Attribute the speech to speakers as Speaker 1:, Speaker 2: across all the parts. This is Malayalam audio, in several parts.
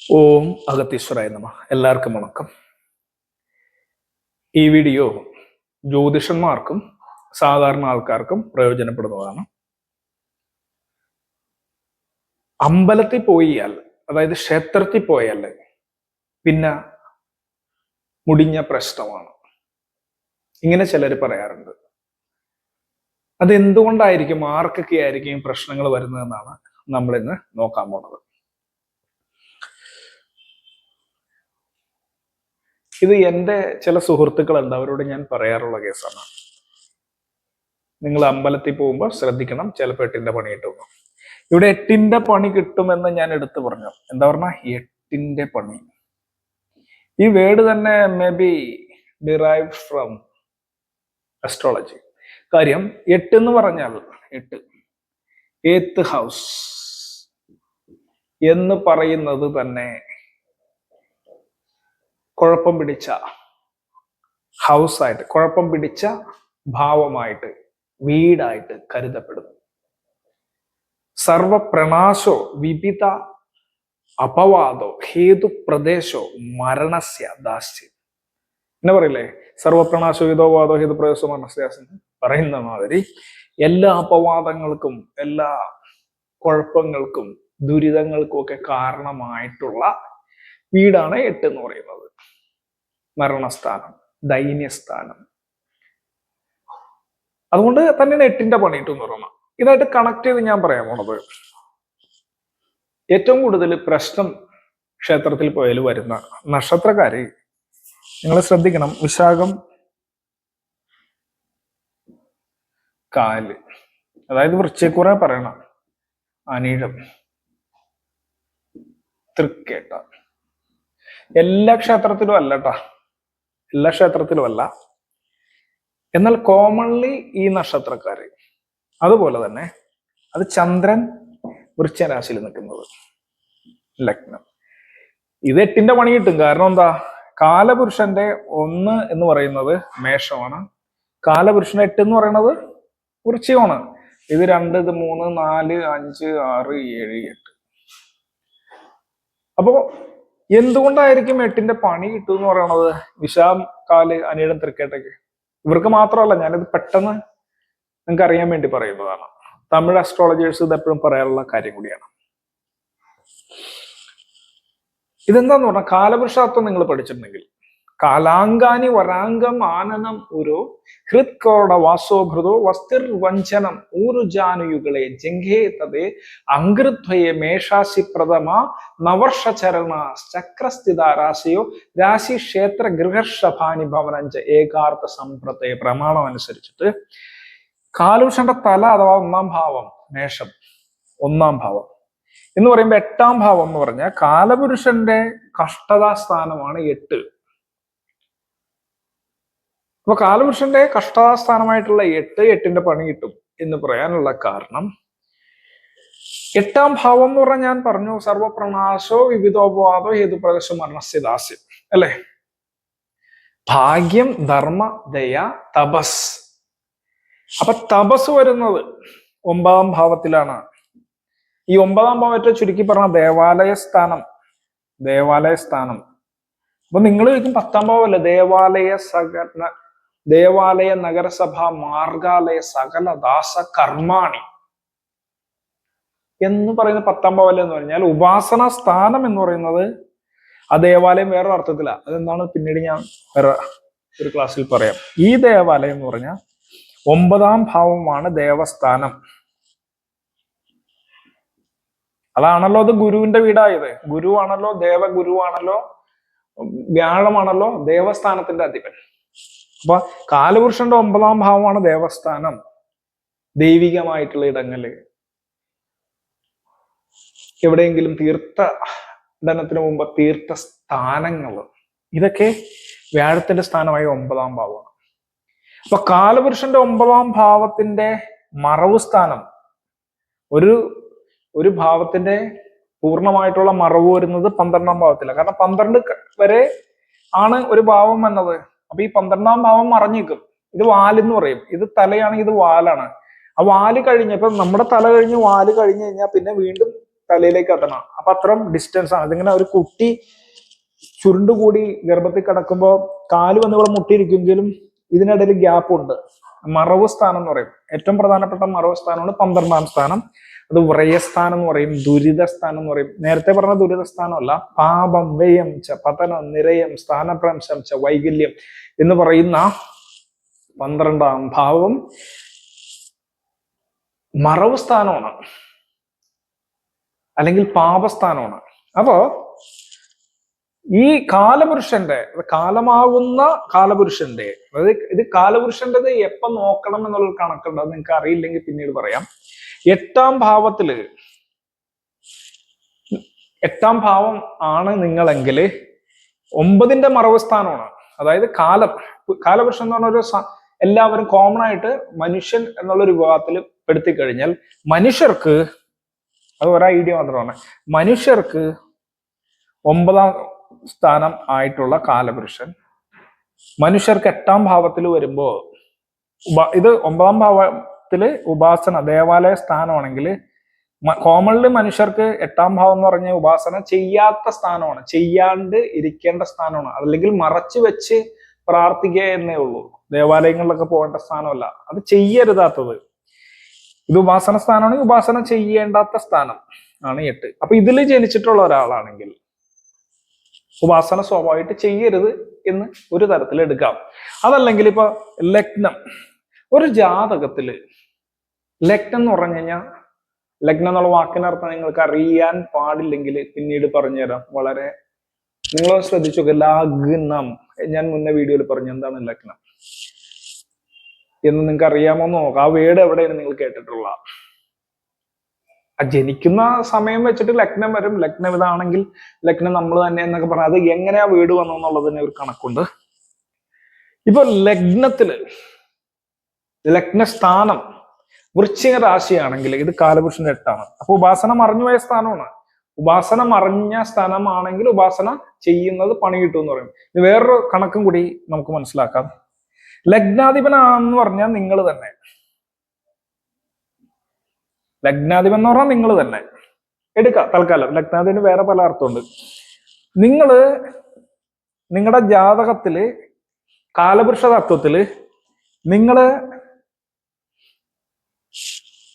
Speaker 1: ഓം അഗത്തീശ്വരായ നമ. എല്ലാവർക്കും വണക്കം. ഈ വീഡിയോ ജ്യോതിഷന്മാർക്കും സാധാരണ ആൾക്കാർക്കും പ്രയോജനപ്പെടുന്നതാണ്. അമ്പലത്തിൽ പോയാൽ, അതായത് ക്ഷേത്രത്തിൽ പോയാൽ പിന്നെ മുടിഞ്ഞ പ്രശ്നമാണ്, ഇങ്ങനെ ചിലർ പറയാറുണ്ട്. അതെന്തുകൊണ്ടായിരിക്കും, ആർക്കൊക്കെ ആയിരിക്കും പ്രശ്നങ്ങൾ വരുന്നതെന്നാണ് നമ്മൾ ഇന്ന് നോക്കാൻ പോണത്. ഇത് എൻ്റെ ചില സുഹൃത്തുക്കളുണ്ട്, അവരോട് ഞാൻ പറയാറുള്ള കേസാണ്. നിങ്ങൾ അമ്പലത്തിൽ പോകുമ്പോൾ ശ്രദ്ധിക്കണം, ചിലപ്പോൾ എട്ടിന്റെ പണി കിട്ടും. ഇവിടെ എട്ടിന്റെ പണി കിട്ടുമെന്ന് ഞാൻ എടുത്തു പറഞ്ഞു. എന്താ പറഞ്ഞ എട്ടിന്റെ പണി, ഈ വേർഡ് തന്നെ may be derived from astrology. കാര്യം എട്ട് എന്ന് പറഞ്ഞാൽ എയ്ത്ത് ഹൗസ് എന്ന് പറയുന്നത് തന്നെ കുഴപ്പം പിടിച്ച ഹൗസ് ആയിട്ട്, കുഴപ്പം പിടിച്ച ഭാവമായിട്ട്, വീടായിട്ട് കരുതപ്പെടുന്നു. സർവപ്രണാശോ വിവിധ അപവാദോ ഹേതു പ്രദേശോ മരണസ്യ ദാസ്യം എന്ന് പറയില്ലേ, സർവപ്രണാശോ വിധോവാദോ ഹേതു പ്രദേശോ മരണസ്യ ദാസ്യം പറയുന്ന മാതിരി എല്ലാ അപവാദങ്ങൾക്കും എല്ലാ കുഴപ്പങ്ങൾക്കും ദുരിതങ്ങൾക്കും ഒക്കെ കാരണമായിട്ടുള്ള വീടാണ് എട്ട് എന്ന് പറയുന്നത്. മരണസ്ഥാനം, ദൈന്യസ്ഥാനം. അതുകൊണ്ട് തന്നെയാണ് എട്ടിന്റെ പണി എന്ന് പറയുന്നത്. ഇതായിട്ട് കണക്ട് ചെയ്ത് ഞാൻ പറയാൻ പോണത്, ഏറ്റവും കൂടുതൽ പ്രശ്നം ക്ഷേത്രത്തിൽ പോയാൽ വരുന്ന നക്ഷത്രക്കാര് നിങ്ങൾ ശ്രദ്ധിക്കണം. വിശാഖം, കാല്, അതായത് വൃശ്ചിക്കുറെ പറയണം, അനിഴം, തൃക്കേട്ട. എല്ലാ ക്ഷേത്രത്തിലും അല്ലട്ടാ, എല്ലാ ക്ഷേത്രത്തിലും അല്ല. എന്നാൽ കോമൺലി ഈ നക്ഷത്രക്കാര്, അതുപോലെ തന്നെ അത് ചന്ദ്രൻ വൃശ്ചരാശിയിൽ നിൽക്കുന്നത്, ലഗ്നം, ഇത് എട്ടിന്റെ പണി കിട്ടും. കാരണം എന്താ, കാലപുരുഷന്റെ 1 എന്ന് പറയുന്നത് മേഷമാണ്, കാലപുരുഷന്റെ 8 എന്ന് പറയുന്നത് വൃശ്ചികമാണ്. ഇത് 2, ഇത് 3, 4, 5, 6, 7, 8. അപ്പോ എന്തുകൊണ്ടായിരിക്കും എട്ടിന്റെ പണി കിട്ടും എന്ന് പറയുന്നത്? വിശാം, കാല്, അനിഴം, തൃക്കേട്ടയ്ക്ക് ഇവർക്ക് മാത്രമല്ല, ഞാനിത് പെട്ടെന്ന് നിങ്ങൾക്ക് അറിയാൻ വേണ്ടി പറയുന്നതാണ്. തമിഴ് അസ്ട്രോളജേഴ്സ് ഇത് എപ്പോഴും പറയാറുള്ള കാര്യം കൂടിയാണ്. ഇതെന്താന്ന് പറഞ്ഞാൽ, കാലപുരുഷാർത്ഥം നിങ്ങൾ പഠിച്ചിട്ടുണ്ടെങ്കിൽ, കാലാങ്കാനി വരാംഗം ആനനം ഉരോ ഹൃത്കോട വാസോഭൃതോ വസ്തിർ വഞ്ചനം ഊരുജാനുയുകളെ ജംഘേതേ അങ്കൃദ്വയെ മേഷാശി പ്രഥമ നവർഷചരണ ചക്രസ്ഥിത രാശിയോ രാശി ക്ഷേത്ര ഗൃഹർഷഭാനി ഭവനഞ്ച ഏകാർത്ഥ സമ്പ്രദയ പ്രമാണം അനുസരിച്ചിട്ട് കാലപുരുഷന്റെ തല അഥവാ 1-ാം ഭാവം മേഷം, 1-ാം ഭാവം എന്ന് പറയുമ്പോൾ 8-ാം ഭാവം എന്ന് പറഞ്ഞാൽ കാലപുരുഷന്റെ കഷ്ടതാസ്ഥാനമാണ് 8. അപ്പൊ കാലപുരുഷന്റെ കഷ്ടതാസ്ഥാനമായിട്ടുള്ള 8ന്റെ പണി കിട്ടും എന്ന് പറയാനുള്ള കാരണം, 8-ാം ഭാവം എന്ന് പറഞ്ഞാൽ ഞാൻ പറഞ്ഞു, സർവപ്രണാശോ വിവിധോപവാദോ ഹേതുപ്രദേശോ മരണസ്യ ദാസ്യം അല്ലെ. ഭാഗ്യം, ധർമ്മ, ദയ, തപസ്. അപ്പൊ തപസ് വരുന്നത് 9-ാം ഭാവത്തിലാണ്. ഈ 9-ാം ഭാവത്തെ ചുരുക്കി പറഞ്ഞ ദേവാലയ സ്ഥാനം. അപ്പൊ നിങ്ങൾ ചോദിക്കും 10-ാം ഭാവമല്ലേ, ദേവാലയ നഗരസഭ മാർഗാലയ സകല ദാസ കർമാണി എന്ന് പറയുന്ന 10-ാം ഭാവം എന്ന് പറഞ്ഞാൽ ഉപാസന സ്ഥാനം എന്ന് പറയുന്നത് ആ ദേവാലയം വേറൊരു അർത്ഥത്തില. അതെന്താണ് പിന്നീട് ഞാൻ വേറെ ഒരു ക്ലാസ്സിൽ പറയാം. ഈ ദേവാലയം എന്ന് പറഞ്ഞാൽ 9-ാം ഭാവമാണ് ദേവസ്ഥാനം. അതാണല്ലോ അത് ഗുരുവിന്റെ വീടായത്. ഗുരുവാണല്ലോ, ദേവഗുരുവാണല്ലോ, വ്യാഴമാണല്ലോ ദേവസ്ഥാനത്തിന്റെ അധിപൻ. അപ്പൊ കാലപുരുഷന്റെ 9-ാം ഭാവമാണ് ദേവസ്ഥാനം, ദൈവികമായിട്ടുള്ള ഇടങ്ങള്, എവിടെയെങ്കിലും തീർത്ഥാടനത്തിന് മുമ്പ് തീർത്ഥ സ്ഥാനങ്ങൾ, ഇതൊക്കെ വ്യാഴത്തിന്റെ സ്ഥാനമായ 9-ാം ഭാവമാണ്. അപ്പൊ കാലപുരുഷന്റെ 9-ാം ഭാവത്തിന്റെ മറവ് സ്ഥാനം, ഒരു ഭാവത്തിന്റെ പൂർണ്ണമായിട്ടുള്ള മറവ് വരുന്നത് 12-ാം ഭാവത്തിലാണ്. കാരണം 12 വരെ ആണ് ഒരു ഭാവം എന്നത്. അപ്പൊ ഈ 12-ാം ഭാവം മറഞ്ഞിരിക്കും. ഇത് വാലെന്ന് പറയും, ഇത് തലയാണെങ്കിൽ ഇത് വാലാണ്. ആ വാല് കഴിഞ്ഞ, ഇപ്പൊ നമ്മുടെ തല കഴിഞ്ഞ് വാല് കഴിഞ്ഞു കഴിഞ്ഞാൽ പിന്നെ വീണ്ടും തലയിലേക്ക് എത്തണം. അപ്പൊ അത്രയും ഡിസ്റ്റൻസ് ആണ്. അതിങ്ങനെ ഒരു കുട്ടി ചുരുണ്ടുകൂടി ഗർഭത്തിൽ കിടക്കുമ്പോൾ കാല് വന്ന് ഇവിടെ മുട്ടിയിരിക്കുമെങ്കിലും ഇതിനിടയിൽ ഗ്യാപ്പ് ഉണ്ട്. മറവ് സ്ഥാനം എന്ന് പറയും. ഏറ്റവും പ്രധാനപ്പെട്ട മറവ് സ്ഥാനമാണ് 12ാം സ്ഥാനം. അത് വ്രയസ്ഥാനം എന്ന് പറയും, ദുരിത സ്ഥാനം എന്ന് പറയും. നേരത്തെ പറഞ്ഞ ദുരിത സ്ഥാനമല്ല, പാപം, വ്യയം ച പതനം, നിരയം, സ്ഥാനഭ്രംശം ച വൈകല്യം എന്ന് പറയുന്ന 12ാം ഭാവം മറവ് സ്ഥാനമാണ്, അല്ലെങ്കിൽ പാപസ്ഥാനമാണ്. അപ്പോ ഈ കാലപുരുഷന്റെ, കാലമാകുന്ന കാലപുരുഷന്റെ, അതായത് ഇത് കാലപുരുഷന്റേത് എപ്പോ നോക്കണം എന്നുള്ളൊരു കണക്കുണ്ട്. അത് നിങ്ങൾക്ക് അറിയില്ലെങ്കിൽ പിന്നീട് പറയാം. 8ാം ഭാവത്തില്, 8ാം ഭാവം ആണ് നിങ്ങളെങ്കിൽ 9ന്റെ മറവ് സ്ഥാനമാണ്. അതായത് കാലപുരുഷൻ എന്ന് പറഞ്ഞ ഒരു എല്ലാവരും കോമൺ ആയിട്ട് മനുഷ്യൻ എന്നുള്ളൊരു വിഭാഗത്തിൽ പെടുത്തി കഴിഞ്ഞാൽ മനുഷ്യർക്ക്, അത് ഒരു ഐഡിയ മാത്രമാണ്, മനുഷ്യർക്ക് 9ാം സ്ഥാനം ആയിട്ടുള്ള കാലപുരുഷൻ മനുഷ്യർക്ക് 8ാം ഭാവത്തിൽ വരുമ്പോ, ഇത് 9ാം ഭാവത്തില് ഉപാസന ദേവാലയ സ്ഥാനമാണെങ്കിൽ കോമൺലി മനുഷ്യർക്ക് 8ാം ഭാവം എന്ന് പറഞ്ഞ ഉപാസന ചെയ്യാത്ത സ്ഥാനമാണ്, ചെയ്യാണ്ട് ഇരിക്കേണ്ട സ്ഥാനമാണ്. അതല്ലെങ്കിൽ മറച്ചു വെച്ച് പ്രാർത്ഥിക്കുക എന്നേ ഉള്ളൂ. ദേവാലയങ്ങളിലൊക്കെ പോകേണ്ട സ്ഥാനമല്ല, അത് ചെയ്യരുതാത്തത്. ഇത് ഉപാസന സ്ഥാനമാണെങ്കിൽ ഉപാസന ചെയ്യേണ്ടാത്ത സ്ഥാനം ആണ് 8. അപ്പൊ ഇതിൽ ജനിച്ചിട്ടുള്ള ഒരാളാണെങ്കിൽ ഉപാസന സ്വാഭാവികമായിട്ട് ചെയ്യരുത് എന്ന് ഒരു തരത്തിൽ എടുക്കാം. അതല്ലെങ്കിൽ ഇപ്പൊ ലഗ്നം, ഒരു ജാതകത്തില് ലഗ്നം എന്ന് പറഞ്ഞു കഴിഞ്ഞാൽ, ലഗ്നം എന്നുള്ള വാക്കിനർത്ഥം നിങ്ങൾക്ക് അറിയാൻ പാടില്ലെങ്കിൽ പിന്നീട് പറഞ്ഞുതരാം. വളരെ നിങ്ങൾ ശ്രദ്ധിച്ചു. ലഗ്നം, ഞാൻ മുന്നേ വീഡിയോയിൽ പറഞ്ഞു എന്താണ് ലഗ്നം എന്ന് നിങ്ങൾക്ക് അറിയാമോ എന്ന് നോക്കാം. ആ വേർഡ് എവിടെയാണ് നിങ്ങൾ കേട്ടിട്ടുള്ള? ജനിക്കുന്ന സമയം വെച്ചിട്ട് ലഗ്നം വരും. ലഗ്നം ഇതാണെങ്കിൽ ലഗ്നം നമ്മൾ തന്നെ എന്നൊക്കെ പറഞ്ഞാൽ അത് എങ്ങനെയാ വീട് വന്നു എന്നുള്ളതിന് ഒരു കണക്കുണ്ട്. ഇപ്പൊ ലഗ്നത്തില്, ലഗ്നസ്ഥാനം വൃശ്ചിക രാശിയാണെങ്കിൽ ഇത് കാലപുരുഷന്റെ 8ആണ്. അപ്പൊ ഉപാസന മറഞ്ഞുപോയ സ്ഥാനമാണ്. ഉപാസന മറഞ്ഞ സ്ഥാനമാണെങ്കിൽ ഉപാസന ചെയ്യുന്നത് പണി കിട്ടും എന്ന് പറയും. ഇത് വേറൊരു കണക്കും കൂടി നമുക്ക് മനസ്സിലാക്കാം. ലഗ്നാധിപനാണെന്ന് പറഞ്ഞാൽ നിങ്ങൾ തന്നെ, ലഗ്നാധിപൻ എന്ന് പറഞ്ഞാൽ നിങ്ങൾ തന്നെ എടുക്കാം തൽക്കാലം. ലഗ്നാധിപന് വേറെ പല അർത്ഥമുണ്ട്. നിങ്ങളുടെ ജാതകത്തില് കാലപുരുഷ തത്വത്തില് നിങ്ങള്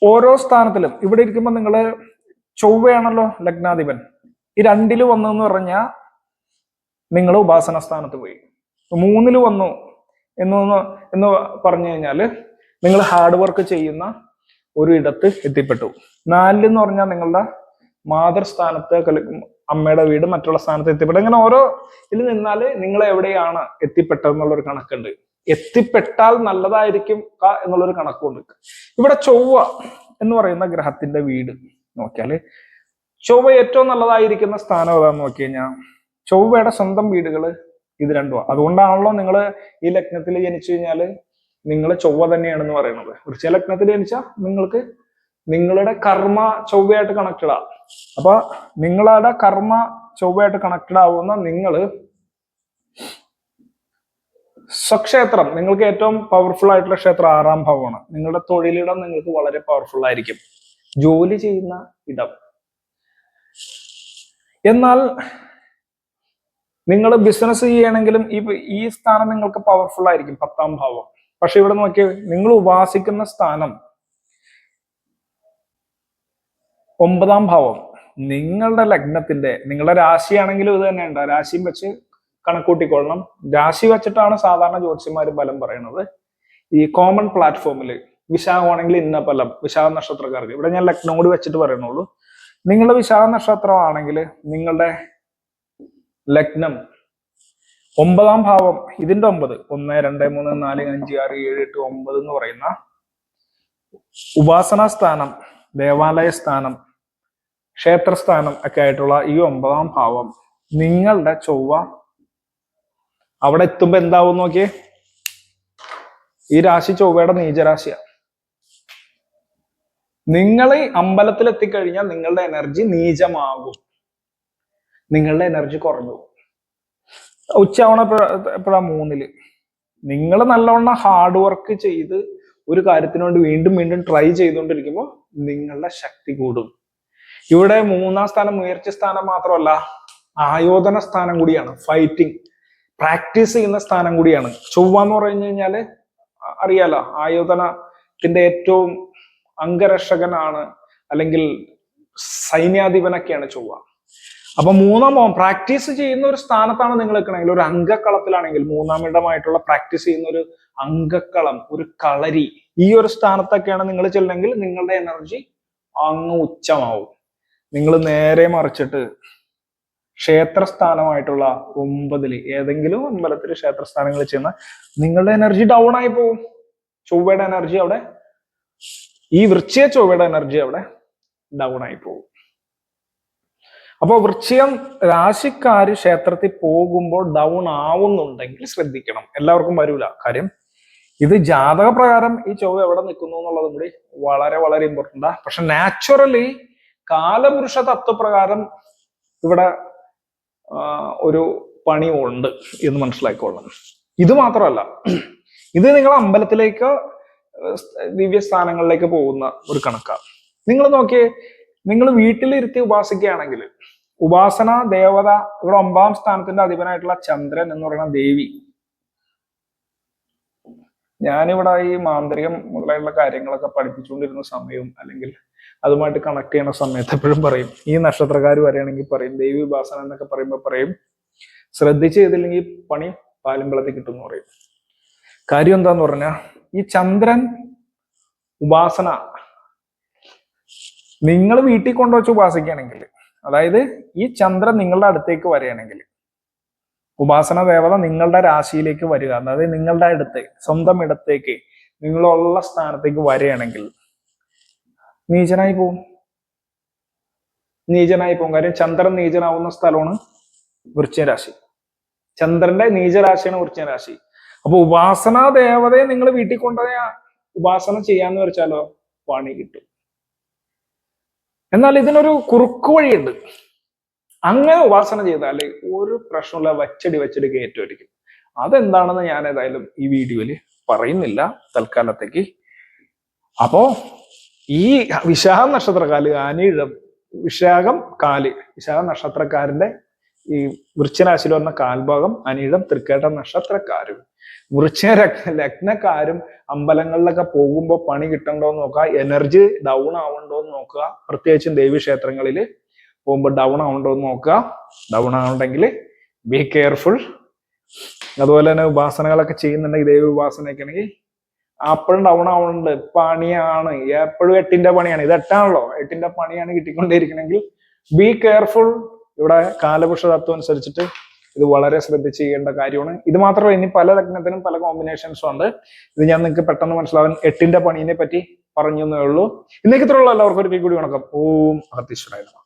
Speaker 1: ഓരോ സ്ഥാനത്തിലും ഇവിടെ ഇരിക്കുമ്പോൾ നിങ്ങള് ചൊവ്വയാണല്ലോ ലഗ്നാധിപൻ. ഈ 2 വന്നു എന്ന് പറഞ്ഞാൽ നിങ്ങൾ ഉപാസന സ്ഥാനത്ത് പോയി. 3 വന്നു എന്ന് പറഞ്ഞു കഴിഞ്ഞാല് നിങ്ങൾ ഹാർഡ് വർക്ക് ചെയ്യുന്ന ഒരു ഇടത്ത് എത്തിപ്പെട്ടു. 4 എന്ന് പറഞ്ഞാൽ നിങ്ങളുടെ മാതൃസ്ഥാനത്ത്, അമ്മയുടെ വീട്, മറ്റുള്ള സ്ഥാനത്ത് എത്തിപ്പെട്ടു. അങ്ങനെ ഓരോ ഇതിൽ നിന്നാല് നിങ്ങൾ എവിടെയാണ് എത്തിപ്പെട്ടതെന്നുള്ളൊരു കണക്കുണ്ട്. എത്തിപ്പെട്ടാൽ നല്ലതായിരിക്കും എന്നുള്ളൊരു കണക്കുണ്ട്. ഇവിടെ ചൊവ്വ എന്ന് പറയുന്ന ഗ്രഹത്തിന്റെ വീട് നോക്കിയാല് ചൊവ്വ ഏറ്റവും നല്ലതായിരിക്കുന്ന സ്ഥാനം ഏതാന്ന് നോക്കി കഴിഞ്ഞാൽ ചൊവ്വയുടെ സ്വന്തം വീടുകള് ഇത് രണ്ടുമാണ്. അതുകൊണ്ടാണല്ലോ നിങ്ങൾ ഈ ലഗ്നത്തിൽ ജനിച്ചു കഴിഞ്ഞാല് നിങ്ങൾ ചൊവ്വ തന്നെയാണെന്ന് പറയുന്നത്. വൃശ്ചിക ലഗ്നത്തിൽ ജനിച്ചാൽ നിങ്ങൾക്ക് നിങ്ങളുടെ കർമ്മ ചൊവ്വയായിട്ട് കണക്റ്റഡ് ആ. അപ്പൊ നിങ്ങളുടെ കർമ്മ ചൊവ്വയായിട്ട് കണക്റ്റഡ് ആവുന്ന നിങ്ങള് സ്വക്ഷേത്രം, നിങ്ങൾക്ക് ഏറ്റവും പവർഫുൾ ആയിട്ടുള്ള ക്ഷേത്രം 6ാം ഭാവമാണ്. നിങ്ങളുടെ തൊഴിലിടം നിങ്ങൾക്ക് വളരെ പവർഫുൾ ആയിരിക്കും, ജോലി ചെയ്യുന്ന ഇടം. എന്നാൽ നിങ്ങൾ ബിസിനസ് ചെയ്യണമെങ്കിലും ഈ സ്ഥാനം നിങ്ങൾക്ക് പവർഫുൾ ആയിരിക്കും, 10ാം ഭാവം. പക്ഷെ ഇവിടെ നോക്കിയേ, നിങ്ങൾ ഉപാസിക്കുന്ന സ്ഥാനം 9ാം ഭാവം. നിങ്ങളുടെ ലഗ്നത്തിന്റെ, നിങ്ങളുടെ രാശിയാണെങ്കിലും ഇത് തന്നെ ഉണ്ട്. രാശിയും വെച്ച് കണക്കൂട്ടിക്കൊള്ളണം. രാശി വെച്ചിട്ടാണ് സാധാരണ ജ്യോതിഷന്മാർ ഫലം പറയുന്നത്. ഈ കോമൺ പ്ലാറ്റ്ഫോമില് വിശാഖമാണെങ്കിൽ ഇന്ന ഫലം, വിശാഖ നക്ഷത്രക്കാർക്ക്. ഇവിടെ ഞാൻ ലഗ്നം കൂടി വെച്ചിട്ട് പറയുന്നുള്ളൂ. നിങ്ങളുടെ വിശാഖ നക്ഷത്രമാണെങ്കിൽ നിങ്ങളുടെ ലഗ്നം 9ാം ഭാവം, ഇതിന്റെ 9, 1, 2, 3, 4, 5, 6, 7, 8, 9 എന്ന് പറയുന്ന ഉപാസനാ സ്ഥാനം, ദേവാലയ സ്ഥാനം, ക്ഷേത്രസ്ഥാനം ഒക്കെ ആയിട്ടുള്ള ഈ 9ാം ഭാവം നിങ്ങളുടെ ചൊവ്വ അവിടെ എത്തുമ്പോ എന്താവും നോക്കിയേ. ഈ രാശി ചൊവ്വയുടെ നീചരാശിയാണ്. നിങ്ങൾ അമ്പലത്തിൽ എത്തിക്കഴിഞ്ഞാൽ നിങ്ങളുടെ എനർജി നീചമാകും, നിങ്ങളുടെ എനർജി കുറഞ്ഞു. ഉച്ചയാവണ എപ്പോഴാ 3. നിങ്ങൾ നല്ലവണ്ണം ഹാർഡ് വർക്ക് ചെയ്ത് ഒരു കാര്യത്തിന് വേണ്ടി വീണ്ടും വീണ്ടും ട്രൈ ചെയ്തുകൊണ്ടിരിക്കുമ്പോൾ നിങ്ങളുടെ ശക്തി കൂടും. ഇവിടെ 3-ാം സ്ഥാനം ഉയർച്ച സ്ഥാനം മാത്രമല്ല, ആയോധന സ്ഥാനം കൂടിയാണ്. ഫൈറ്റിംഗ് പ്രാക്ടീസ് ചെയ്യുന്ന സ്ഥാനം കൂടിയാണ്. ചൊവ്വ എന്ന് പറഞ്ഞു കഴിഞ്ഞാല് അറിയാലോ, ആയോധനത്തിന്റെ ഏറ്റവും അംഗരക്ഷകനാണ്, അല്ലെങ്കിൽ സൈന്യാധിപനൊക്കെയാണ് ചൊവ്വ. അപ്പൊ 3-ാം ഭാവം പ്രാക്ടീസ് ചെയ്യുന്ന ഒരു സ്ഥാനത്താണ് നിങ്ങൾ നിൽക്കണമെങ്കിൽ, ഒരു അംഗക്കളത്തിലാണെങ്കിൽ 3-ാം ഇടമായിട്ടുള്ള പ്രാക്ടീസ് ചെയ്യുന്ന ഒരു അംഗക്കളം, ഒരു കളരി, ഈ ഒരു സ്ഥാനത്തൊക്കെയാണ് നിങ്ങൾ ചെല്ലണമെങ്കിൽ നിങ്ങളുടെ എനർജി അങ്ങ് ഉച്ചമാവും. നിങ്ങൾ നേരെ മറിച്ചിട്ട് ക്ഷേത്രസ്ഥാനമായിട്ടുള്ള 9-ല് ഏതെങ്കിലും അമ്പലത്തിൽ ക്ഷേത്രസ്ഥാനങ്ങളിൽ ചെന്ന നിങ്ങളുടെ എനർജി ഡൗൺ ആയി പോകും. ചൊവ്വയുടെ എനർജി അവിടെ, ഈ വൃശ്ചിക ചൊവ്വയുടെ എനർജി അവിടെ ഡൗൺ ആയി പോകും. അപ്പൊ വൃശ്ചികം രാശിക്കാര് ക്ഷേത്രത്തിൽ പോകുമ്പോൾ ഡൗൺ ആവുന്നുണ്ടെങ്കിൽ ശ്രദ്ധിക്കണം. എല്ലാവർക്കും വരൂല. കാര്യം ഇത് ജാതക പ്രകാരം ഈ ചൊവ്വ എവിടെ നിൽക്കുന്നു എന്നുള്ളതും കൂടി വളരെ വളരെ ഇമ്പോർട്ടൻ്റാ. പക്ഷെ നാച്ചുറലി കാലപുരുഷ തത്വപ്രകാരം ഇവിടെ ഒരു പണി ഉണ്ട് എന്ന് മനസ്സിലാക്കിക്കൊള്ളണം. ഇത് മാത്രമല്ല, ഇത് നിങ്ങൾ അമ്പലത്തിലേക്ക് ദിവ്യസ്ഥാനങ്ങളിലേക്ക് പോകുന്ന ഒരു കണക്കാണ്. നിങ്ങൾ നോക്കിയേ, നിങ്ങൾ വീട്ടിലിരുത്തി ഉപാസിക്കുകയാണെങ്കിൽ ഉപാസന ദേവത ഇവിടെ 9-ാം സ്ഥാനത്തിന്റെ അധിപനായിട്ടുള്ള ചന്ദ്രൻ എന്ന് പറയുന്ന ദേവി. ഞാനിവിടെ ഈ മാന്ത്രികം മുതലായിട്ടുള്ള കാര്യങ്ങളൊക്കെ പഠിപ്പിച്ചുകൊണ്ടിരുന്ന സമയവും അല്ലെങ്കിൽ അതുമായിട്ട് കണക്ട് ചെയ്യുന്ന സമയത്ത് എപ്പോഴും പറയും, ഈ നക്ഷത്രക്കാർ വരികയാണെങ്കിൽ പറയും ദേവി ഉപാസന എന്നൊക്കെ പറയുമ്പോൾ പറയും, ശ്രദ്ധിച്ച് ചെയ്തില്ലെങ്കിൽ പണി പാലിമ്പളത്തിൽ കിട്ടും എന്ന് പറയും. കാര്യം എന്താന്ന് പറഞ്ഞാൽ, ഈ ചന്ദ്രൻ ഉപാസന നിങ്ങൾ വീട്ടിൽ കൊണ്ടുവച്ച് ഉപാസിക്കുകയാണെങ്കിൽ, അതായത് ഈ ചന്ദ്രൻ നിങ്ങളുടെ അടുത്തേക്ക് വരികയാണെങ്കിൽ, ഉപാസന ദേവത നിങ്ങളുടെ രാശിയിലേക്ക് വരിക, അതായത് നിങ്ങളുടെ അടുത്ത് സ്വന്തം ഇടത്തേക്ക് നിങ്ങളുള്ള സ്ഥാനത്തേക്ക് വരികയാണെങ്കിൽ നീചനായി പോകും. കാര്യം ചന്ദ്രൻ നീചനാവുന്ന സ്ഥലമാണ് വൃശ്ചിക രാശി. ചന്ദ്രന്റെ നീചരാശിയാണ് വൃശ്ചിക രാശി. അപ്പൊ ഉപാസന ദേവതയെ നിങ്ങൾ വീട്ടിൽ കൊണ്ടുപോയ ഉപാസന ചെയ്യാന്ന് വെച്ചാലോ പണി കിട്ടും. എന്നാൽ ഇതിനൊരു കുറുക്കു വഴിയുണ്ട്. അങ്ങനെ ഉപാസന ചെയ്താൽ ഒരു പ്രശ്നമില്ല, വച്ചടി കയറ്റുമായിരിക്കും. അതെന്താണെന്ന് ഞാൻ ഏതായാലും ഈ വീഡിയോയിൽ പറയുന്നില്ല തൽക്കാലത്തേക്ക്. അപ്പോ ഈ വിശാഖം നക്ഷത്രക്കാല്, അനിഴം, വിശാഖം നക്ഷത്രക്കാരന്റെ ഈ വൃശ്ചികരാശിയിൽ വന്ന കാൽഭാഗം അനിഴം തൃക്കേട്ട നക്ഷത്രക്കാരും വൃശ്ചിക ലഗ്നക്കാരും അമ്പലങ്ങളിലൊക്കെ പോകുമ്പോൾ പണി കിട്ടണ്ടോന്ന് നോക്കുക, എനർജി ഡൗൺ ആവണ്ടോന്ന് നോക്കുക. പ്രത്യേകിച്ചും ദേവീക്ഷേത്രങ്ങളിൽ പോകുമ്പോൾ ഡൗൺ ആവണ്ടോ എന്ന് നോക്കുക. ഡൗൺ ആവണ്ടെങ്കിൽ ബി കെയർഫുൾ. അതുപോലെ തന്നെ ഉപാസനകളൊക്കെ ചെയ്യുന്നുണ്ടെങ്കിൽ, ദേവി ഉപാസനയൊക്കെ ആണെങ്കിൽ അപ്പോഴും ഡൗൺ ആവുന്നുണ്ട്, പണിയാണ്, എപ്പോഴും 8-ന്റെ പണിയാണ്. ഇത് 8ആണല്ലോ, 8-ന്റെ പണിയാണ് കിട്ടിക്കൊണ്ടേയിരിക്കണമെങ്കിൽ ബി കെയർഫുൾ. ഇവിടെ കാലപുരുഷ തത്വം അനുസരിച്ചിട്ട് ഇത് വളരെ ശ്രദ്ധിച്ച് ചെയ്യേണ്ട കാര്യമാണ്. ഇത് മാത്രമല്ല, ഇനി പല ലഗ്നത്തിനും പല കോമ്പിനേഷൻസും ഉണ്ട്. ഇത് ഞാൻ നിങ്ങൾക്ക് പെട്ടെന്ന് മനസ്സിലാവാൻ 8-ന്റെ പണീനെ പറ്റി പറഞ്ഞു എന്നേ ഉള്ളൂ. ഇന്നേക്ക് ഇത്രയുള്ള എല്ലാവർക്കും ഒരു കൂടി വണക്കം. ഓം അഗത്തീശ്വരായ നമഃ.